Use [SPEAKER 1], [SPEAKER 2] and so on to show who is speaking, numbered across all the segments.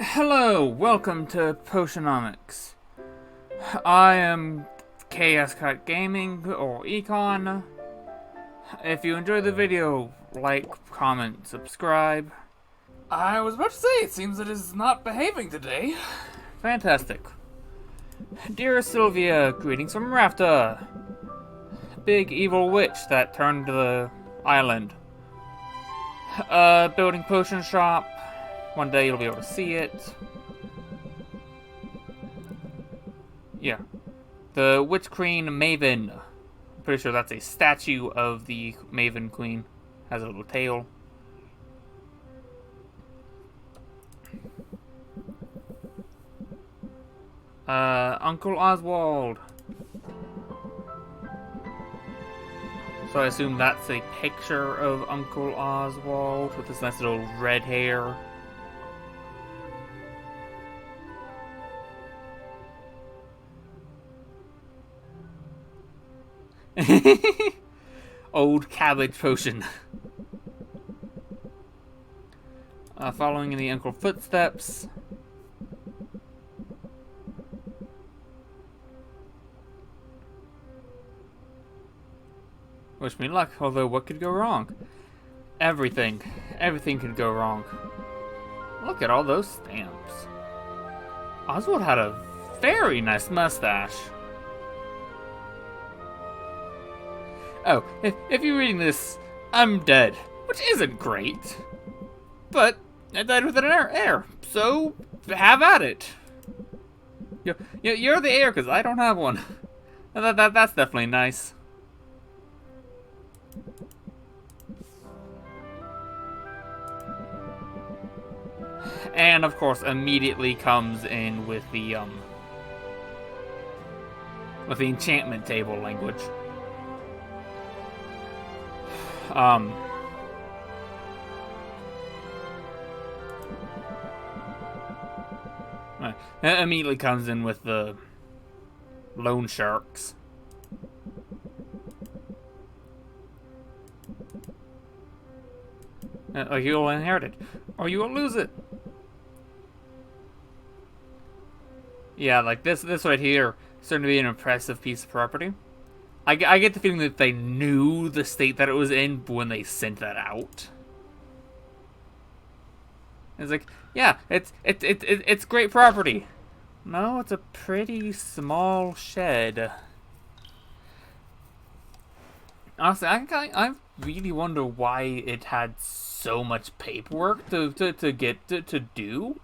[SPEAKER 1] Hello, welcome to Potionomics. I am KS Cut Gaming or Econ. If you enjoyed the video, like, comment, subscribe. I was about to say, it seems it is not behaving today. Fantastic. Dear Sylvia, greetings from Rafta. Big evil witch that turned the island. Building potion shop. One day you'll be able to see it. Yeah. The Witch Queen Maven. I'm pretty sure that's a statue of the Maven Queen. Has a little tail. Uncle Oswald. So I assume that's a picture of Uncle Oswald with this nice little red hair. Old cabbage potion. Following in the uncle footsteps. Wish me luck, although what could go wrong? Everything. Everything could go wrong. Look at all those stamps. Oswald had a very nice mustache. Oh, if you're reading this, I'm dead. Which isn't great. But I died with an heir, so have at it. You're the heir, because I don't have one. That's definitely nice. And of course, immediately comes in with the enchantment table language. It immediately comes in with the loan sharks. Like you'll inherit it, or you will lose it. Yeah, like this right here is starting to be an impressive piece of property. I get the feeling that they knew the state that it was in when they sent that out. It's like, yeah, it's great property. No, it's a pretty small shed. Honestly, I really wonder why it had so much paperwork to do,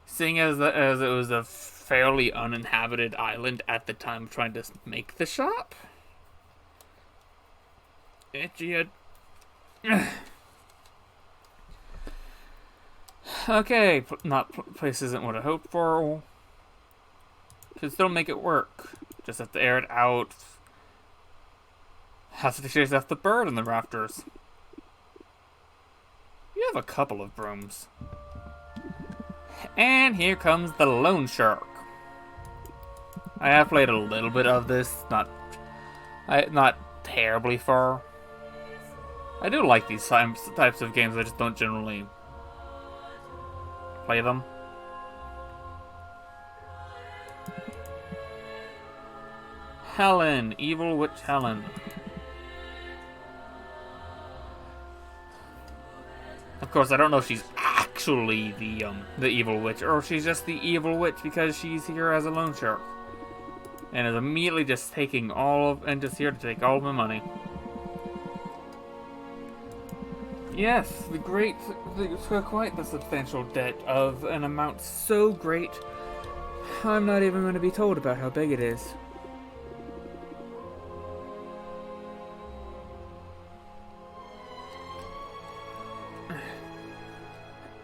[SPEAKER 1] seeing as it was a fairly uninhabited island at the time of trying to make the shop. Okay, place isn't what I hoped for. Should still make it work. Just have to air it out. Has to chase after the bird in the rafters. You have a couple of brooms. And here comes the loan shark. I have played a little bit of this, not terribly far. I do like these types of games, I just don't generally play them. Helen, evil witch Helen. Of course, I don't know if she's actually the evil witch, or if she's just the evil witch because she's here as a loan shark, and is immediately just taking just here to take all of my money. Yes, quite the substantial debt of an amount so great, I'm not even going to be told about how big it is.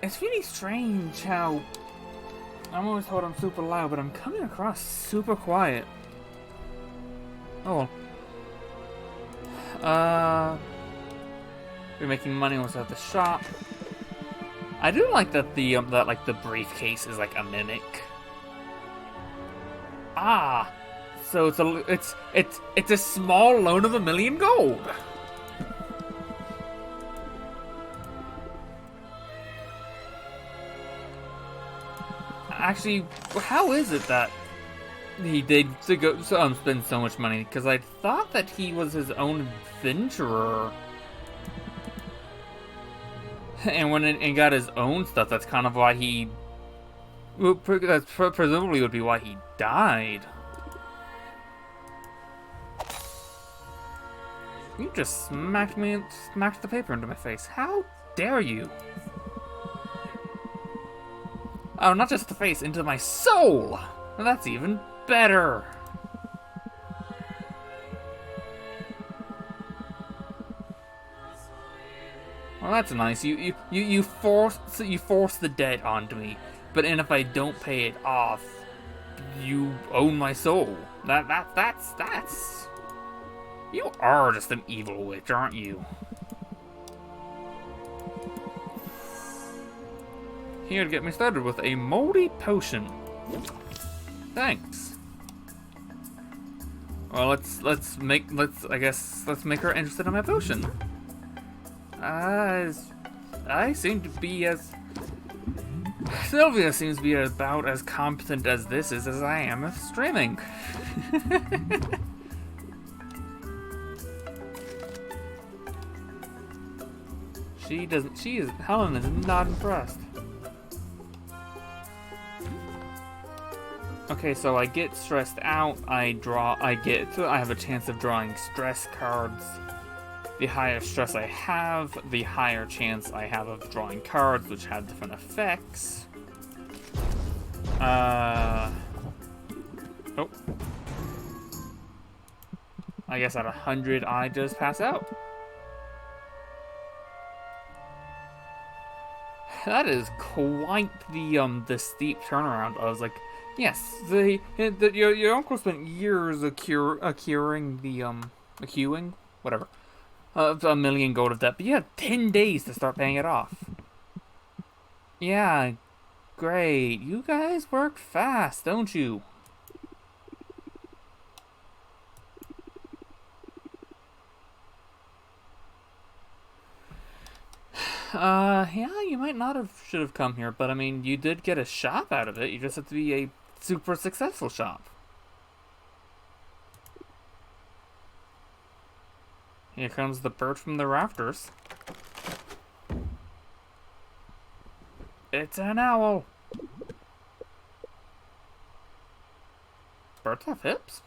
[SPEAKER 1] It's really strange how I'm always told I'm super loud, but I'm coming across super quiet. Oh well. We're making money almost at the shop. I do like that the briefcase is like a mimic. Ah, so it's a small loan of 1,000,000 gold. Actually, how is it that he did spend so much money? Because I thought that he was his own adventurer. And when and got his own stuff, that's kind of why he... That's presumably would be why he died. You just smacked the paper into my face. How dare you? Oh, not just the face, into my soul! Well, that's even better. Well, that's nice. You force the debt onto me, but then if I don't pay it off, you own my soul. That's. You are just an evil witch, aren't you? Here to get me started with a moldy potion. Thanks. Well, let's make her interested in my potion. I seem to be as... Sylvia seems to be about as competent as this is as I am at streaming. Helen is not impressed. Okay, so I get stressed out, I have a chance of drawing stress cards. The higher stress I have, the higher chance I have of drawing cards which have different effects. Oh. I guess at 100 I just pass out. That is quite the steep turnaround. I was like, yes, your uncle spent years accruing whatever, a million gold of debt, but you had 10 days to start paying it off. Yeah, great. You guys work fast, don't you? Yeah, you might not should have come here, but I mean, you did get a shop out of it. You just have to be a super successful shop. Here comes the bird from the rafters. It's an owl. Birds have hips?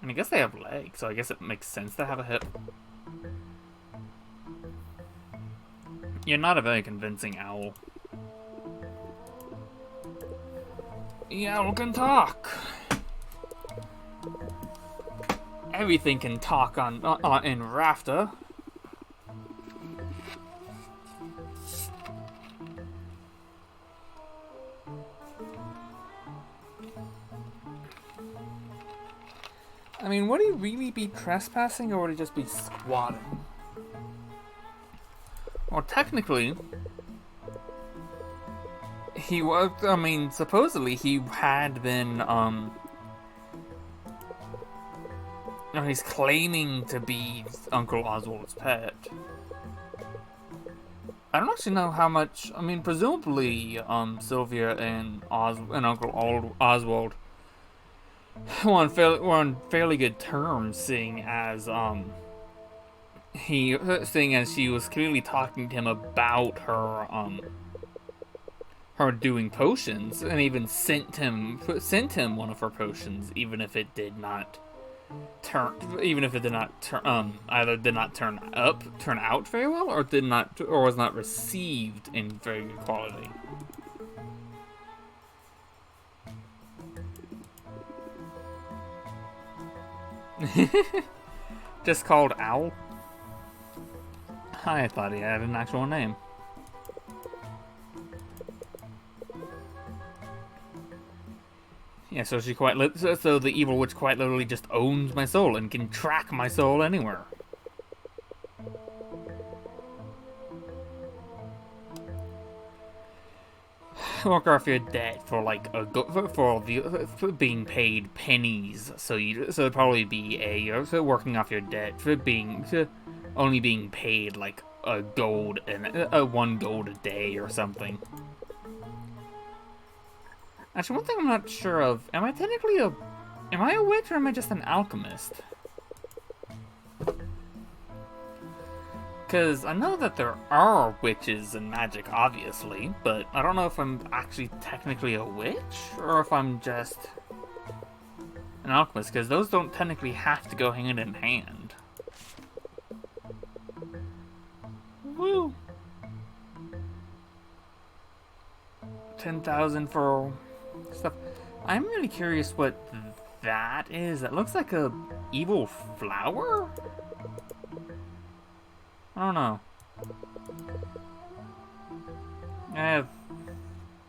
[SPEAKER 1] And I guess they have legs, so I guess it makes sense to have a hip. You're not a very convincing owl. The owl can talk. Everything can talk in Rafter. I mean, would he really be trespassing, or would he just be squatting? Well, technically, he was, I mean, supposedly he had been, he's claiming to be Uncle Oswald's pet. I don't actually know how much, I mean, presumably, Sylvia and Uncle Oswald were on fairly good terms, seeing as she was clearly talking to him about her doing potions, and even sent him one of her potions, even if it did not either did not turn out very well, or was not received in very good quality. Just called Owl? I thought he had an actual name. Yeah, so so the evil witch quite literally just owns my soul and can track my soul anywhere. Work off your debt for like for being paid pennies. So it'd probably be working off your debt for only being paid like $1 gold a day or something. Actually, one thing I'm not sure of, am I a witch or am I just an alchemist? Because I know that there are witches in magic, obviously, but I don't know if I'm actually technically a witch or if I'm just an alchemist, because those don't technically have to go hand in hand. Woo! 10,000 for stuff. I'm really curious what that is. That looks like a evil flower? I don't know. I've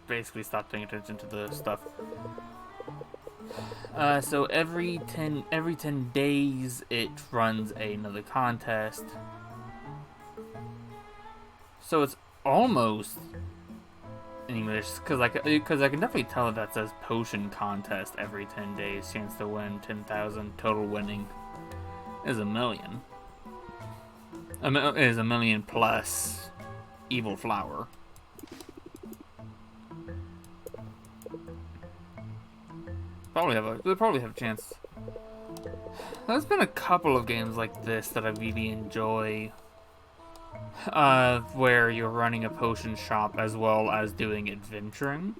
[SPEAKER 1] basically stopped paying attention to the stuff. So every 10 days it runs another contest. So it's almost English, because I can definitely tell that says potion contest every 10 days. Chance to win 10,000. Total winning is a million. Is a million plus evil flower. They'll probably have a chance. There's been a couple of games like this that I really enjoy, where you're running a potion shop as well as doing adventuring.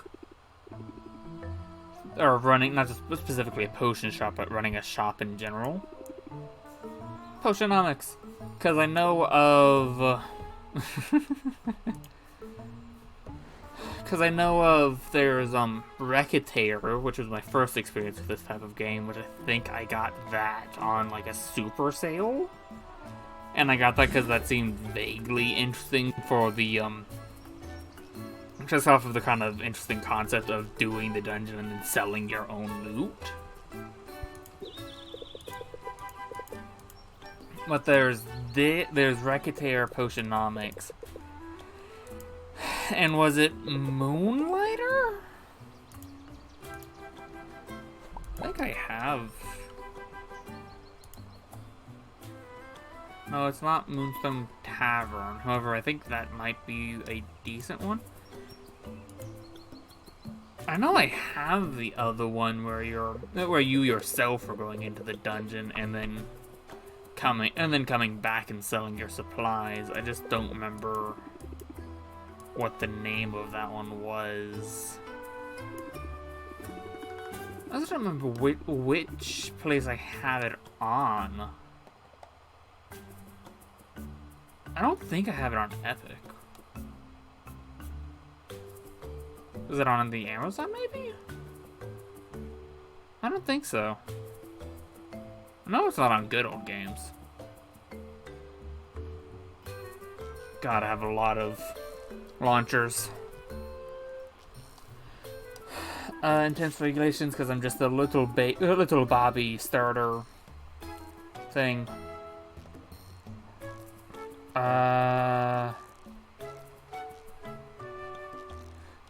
[SPEAKER 1] Or running, not just specifically a potion shop, but running a shop in general. Potionomics. Because I know of... Because I know of, there's, Recitator, which was my first experience with this type of game, which I think I got that on, like, a super sale. And I got that because that seemed vaguely interesting for the, just off of the kind of interesting concept of doing the dungeon and then selling your own loot. But there's Recitator Potionomics. And was it Moonlighter? I think I have. No, it's not Moonstone Tavern. However, I think that might be a decent one. I know I have the other one where you yourself are going into the dungeon and then coming back and selling your supplies. I just don't remember what the name of that one was. I just don't remember which place I had it on. I don't think I have it on Epic. Is it on the Amazon, maybe? I don't think so. No, it's not on Good Old Games. God, I have a lot of launchers. Intense regulations, because I'm just a little Bobby starter thing.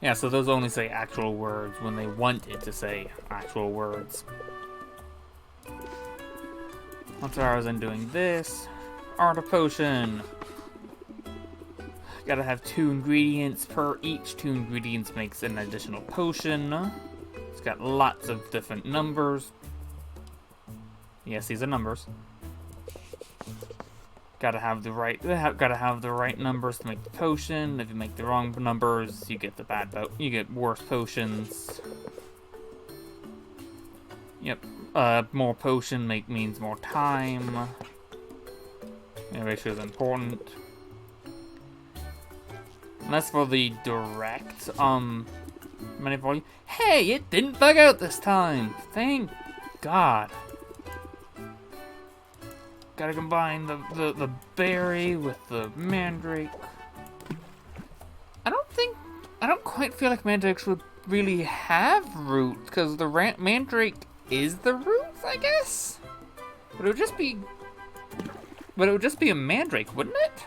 [SPEAKER 1] Yeah, so those only say actual words when they want it to say actual words. Once I was in doing this, art of potion. Gotta have 2 ingredients per each. 2 ingredients makes an additional potion. It's got lots of different numbers. Yes, these are numbers. Gotta have the right numbers to make the potion. If you make the wrong numbers, you get you get worse potions. Yep. More potion means more time. Yeah, ratio is important. And that's for the direct manifold. Hey, it didn't bug out this time. Thank God. Gotta combine the berry with the mandrake. I don't quite feel like mandrakes would really have roots, because the mandrake is the roots, I guess? But it would just be a mandrake, wouldn't it?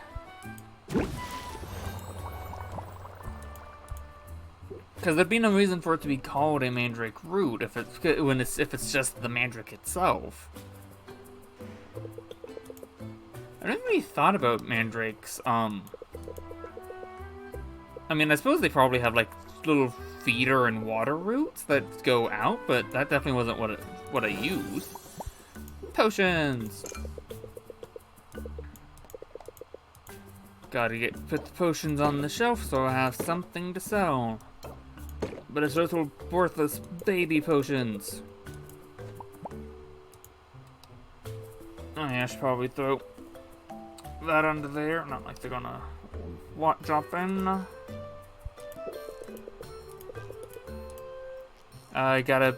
[SPEAKER 1] Because there'd be no reason for it to be called a mandrake root if it's just the mandrake itself. I never really thought about mandrakes. I mean, I suppose they probably have like little feeder and water roots that go out, but that definitely wasn't what I used. Potions! Gotta put the potions on the shelf so I have something to sell. But it's little worthless baby potions. Oh yeah, I should probably throw that under there. Not like they're gonna drop in. I gotta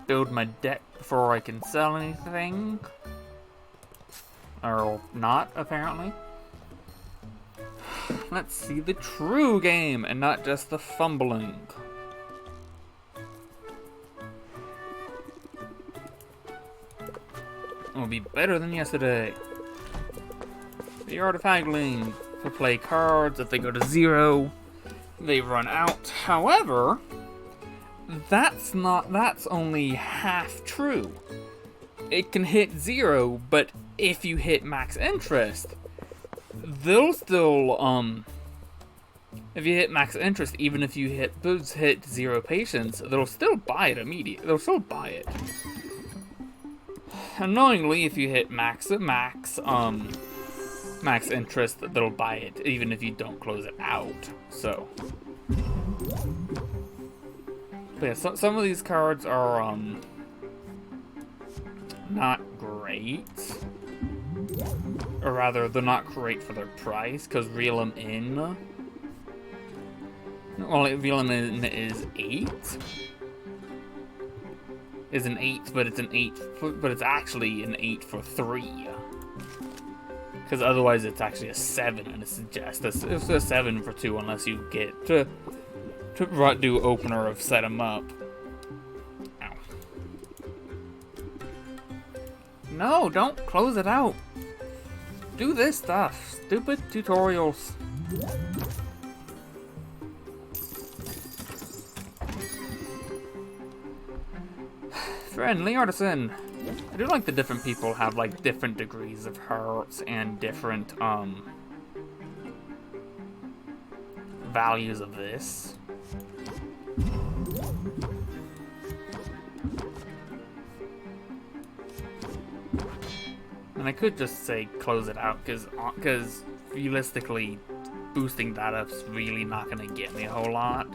[SPEAKER 1] build my deck before I can sell anything. Or not, apparently. Let's see the true game and not just the fumbling. It'll be better than yesterday. The art of haggling. To play cards, if they go to 0, they run out. However, that's only half true. It can hit 0, but if you hit max interest, they'll still, if you hit max interest, even if you hit 0 patience, they'll still buy it immediately. They'll still buy it. Annoyingly, if you hit max interest, they'll buy it, even if you don't close it out, so. But yeah, some of these cards are, not great. Or rather, they're not great for their price, because Reel 'em In. Well, Reel 'em In is 8. Is an 8, but it's an 8, but it's actually an 8 for 3. Because otherwise it's actually a 7, and it's a 7 for 2 unless you get to do opener of set 'em up. Ow. No, don't close it out. Do this stuff. Stupid tutorials. Friendly artisan. I do like the different people have like different degrees of hurts and different values of this. And I could just say close it out because realistically boosting that up's really not gonna get me a whole lot.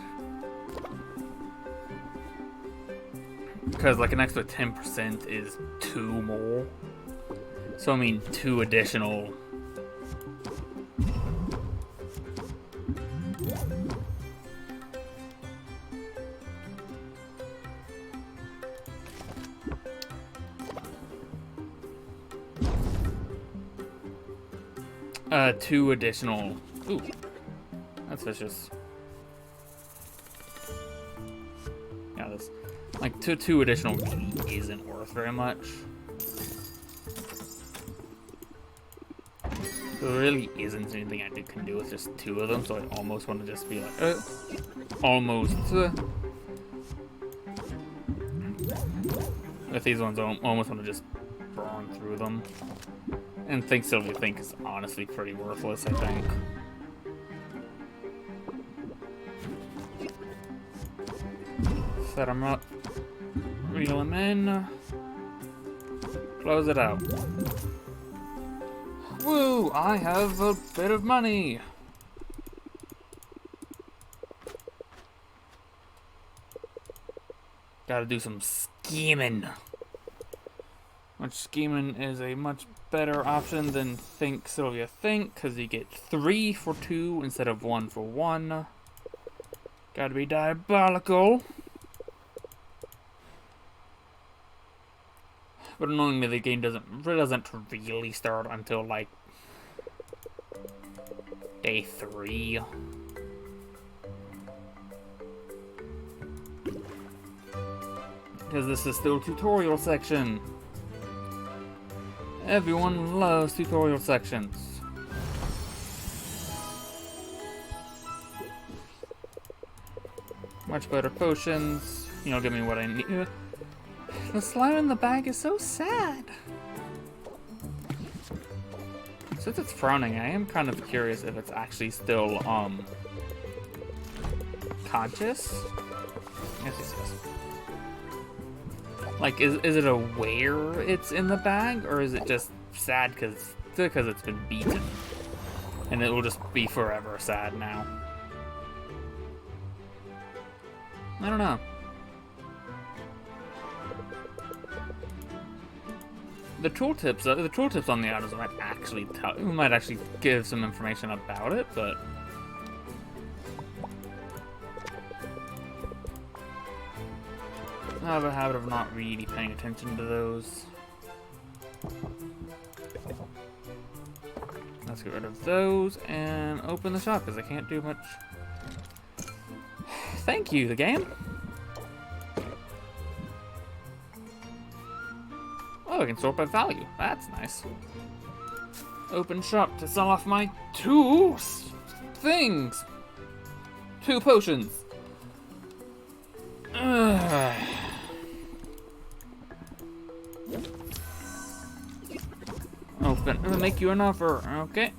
[SPEAKER 1] Because like an extra 10% is 2 more. So I mean 2 additional. Two additional. Ooh, that's vicious. Yeah, this. Like, two additional heat isn't worth very much. There really isn't anything I can do with just 2 of them, so I almost want to just be like, almost. With these ones, I almost want to just burn through them. And Sylvia Think is honestly pretty worthless, I think. Set them up. Reel them in. Close it out. Woo! I have a bit of money! Gotta do some scheming. Which scheming is a much better option than Sylvia Think, because you get 3 for 2 instead of 1 for 1. Gotta be diabolical. But annoyingly, the game doesn't really start until like day 3. Because this is still tutorial section. Everyone loves tutorial sections. Much better potions. You'll give me what I need. The slime in the bag is so sad. Since it's frowning, I am kind of curious if it's actually still, conscious? Yes, yes, yes. Like, is it aware it's in the bag, or is it just sad because it's been beaten? And it will just be forever sad now. I don't know. The tooltips on the items might actually give some information about it, but I have a habit of not really paying attention to those. Let's get rid of those and open the shop because I can't do much. Thank you, the game. Oh, I can sort by value. That's nice. Open shop to sell off my 2 things. 2 potions. Open. I'm gonna make you an offer. Okay.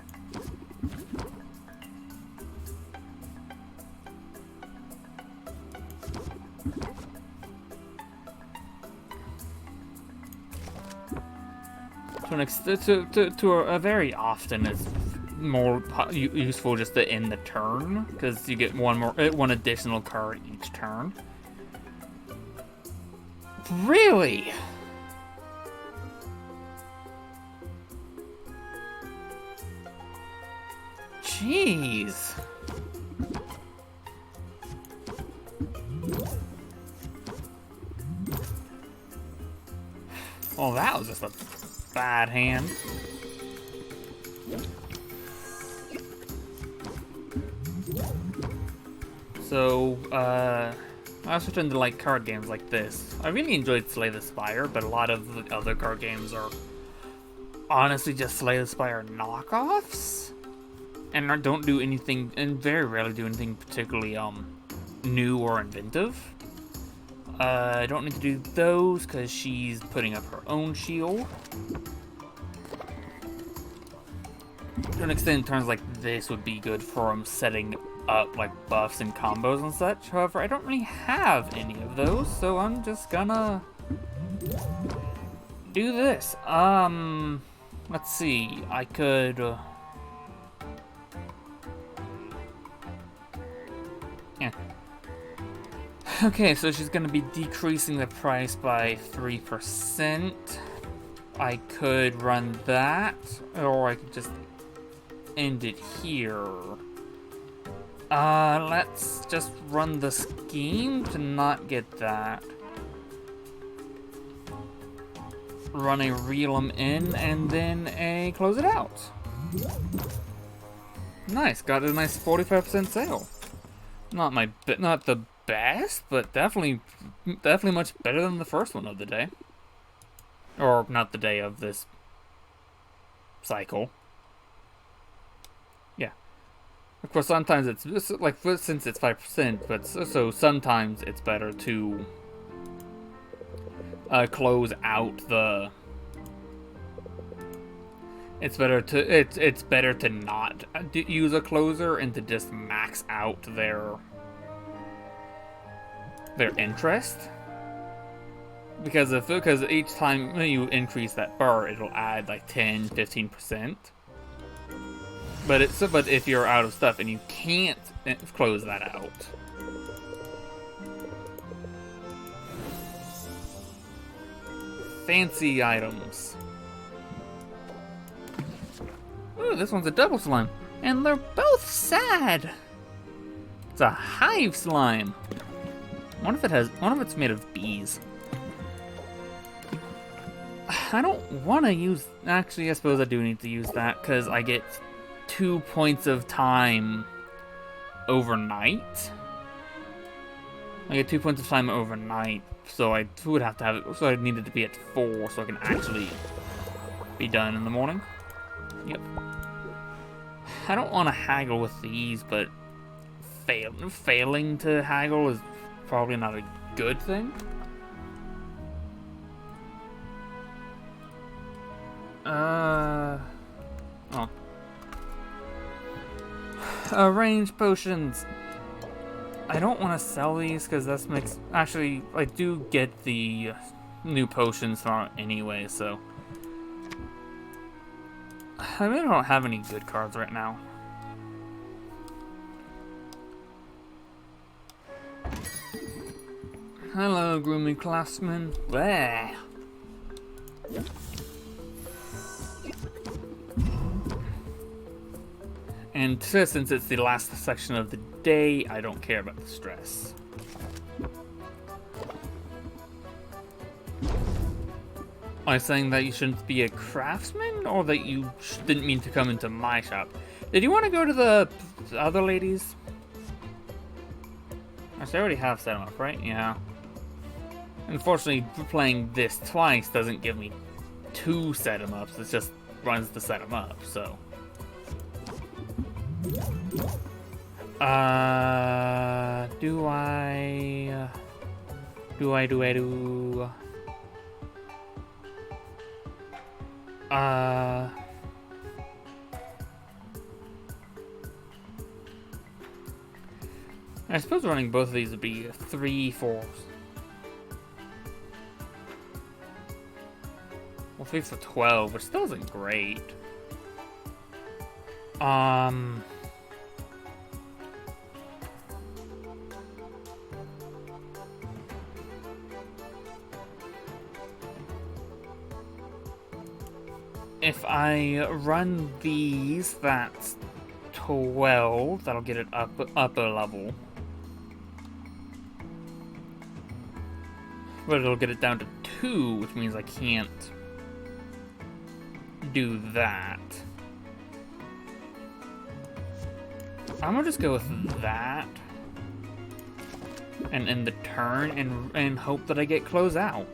[SPEAKER 1] To a very often it's more useful just to end the turn because you get one additional card each turn. Really? Jeez. Well, that was just a bad hand. So, I switched into like card games like this. I really enjoyed Slay the Spire, but a lot of the other card games are honestly just Slay the Spire knockoffs, and don't do anything, and very rarely do anything particularly new or inventive. I don't need to do those because she's putting up her own shield. To an extent, turns like this would be good for setting up like buffs and combos and such. However, I don't really have any of those, so I'm just gonna do this. Let's see. I could. Yeah. Okay, so she's gonna be decreasing the price by 3%. I could run that, or I could just end it here. Let's just run the scheme to not get that. Run a reel 'em in and then a close it out. Nice, got a nice 45% sale. Not the best, but definitely much better than the first one of the day. Or not the day of this cycle. Yeah. Of course, sometimes it's like since it's 5%, but so sometimes it's better to close out the. It's better to not use a closer and to just max out their interest. Because each time you increase that bar, it'll add like 10-15%. But if you're out of stuff and you can't close that out. Fancy items. Ooh, this one's a double slime. And they're both sad. It's a hive slime. One of it's made of bees. I don't want to use. Actually, I suppose I do need to use that because I get 2 points of time overnight. I get 2 points of time overnight, so I would have to have it. So I needed to be at 4, so I can actually be done in the morning. Yep. I don't want to haggle with these, but failing to haggle is probably not a good thing. Range potions. I don't want to sell these because that makes... Actually, I do get the new potions from it anyway, so... I really don't have any good cards right now. Hello, gloomy classman. Bleh. And since it's the last section of the day, I don't care about the stress. Are you saying that you shouldn't be a craftsman, or that you didn't mean to come into my shop? Did you want to go to the other ladies? Actually, I already have set them up, right? Yeah. Unfortunately, playing this twice doesn't give me 2 set 'em ups. It just runs to set 'em up, so. Do I... I suppose running both of these would be 3 4s. Well, 3 for 12, which still isn't great. If I run these, that's 12. That'll get it up a level. But it'll get it down to 2, which means I can't do that. I'm gonna just go with that and end the turn and hope that I get close out.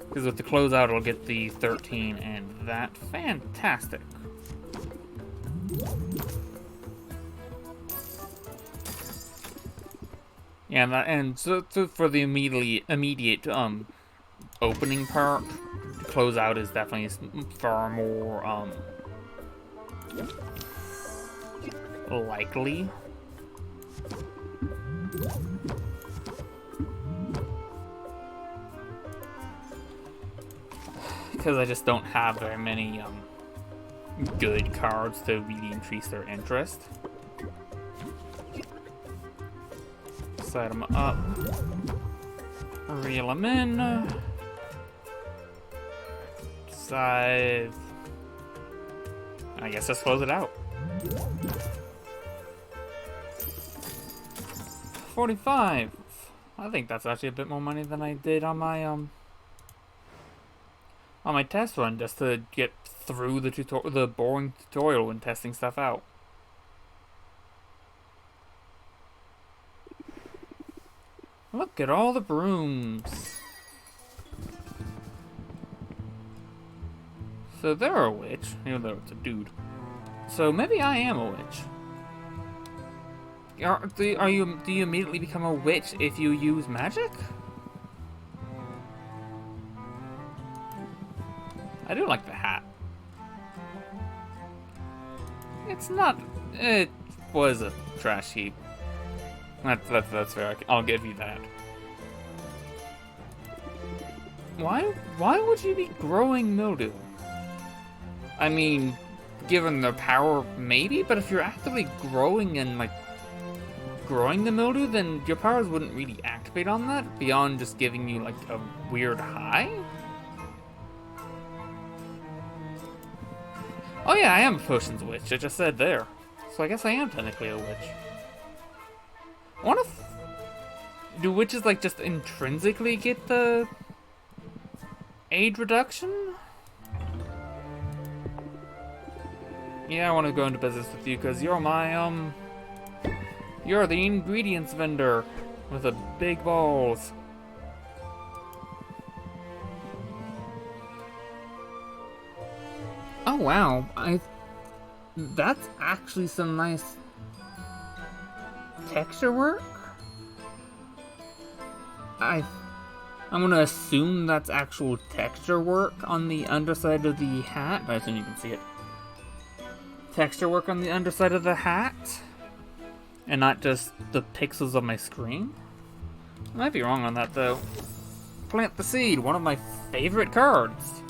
[SPEAKER 1] Because with the closeout, it'll get the 13 and that. Fantastic. Yeah, and so for the immediate opening part, the closeout is definitely far more likely. Because I just don't have very many good cards to really increase their interest. Set them up. Reel them in. Scythe. I guess let's close it out. 45. I think that's actually a bit more money than I did on my test run, just to get through the boring tutorial when testing stuff out. Look at all the brooms. So they're a witch, even though it's a dude. So maybe I am a witch. Do you immediately become a witch if you use magic? I do like the hat. It's not... It was a trash heap. That's fair. I'll give you that. Why would you be growing mildew? I mean, given their power, maybe, but if you're actively growing and, like, growing the mildew, then your powers wouldn't really activate on that, beyond just giving you, like, a weird high? Oh yeah, I am a potions witch, I just said there. So I guess I am technically a witch. I wonder if... Do witches, like, just intrinsically get the... age reduction? Yeah, I want to go into business with you, because you're my, you're the ingredients vendor with the big balls. Oh wow, that's actually some nice texture work. I'm gonna assume that's actual texture work on the underside of the hat. I assume you can see it. texture work on the underside of the hat, and not just the pixels of my screen. I might be wrong on that though. Plant the Seed, one of my favorite cards.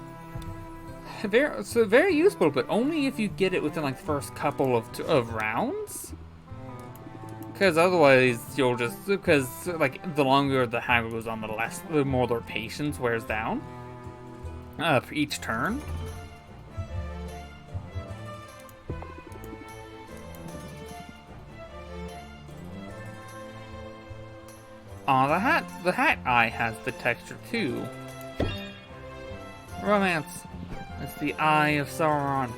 [SPEAKER 1] Very useful, but only if you get it within like the first couple of rounds. Because otherwise you'll just, because like the longer the haggler goes on, the more their patience wears down for each turn. The hat eye has the texture too. Romance. It's the Eye of Sauron.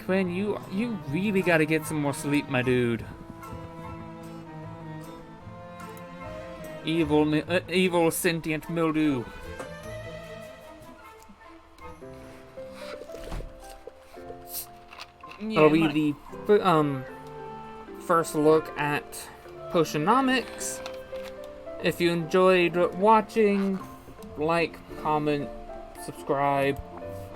[SPEAKER 1] Quinn, you really gotta get some more sleep, my dude. Evil sentient mildew. That'll be the first look at Potionomics. If you enjoyed watching, like, comment, subscribe.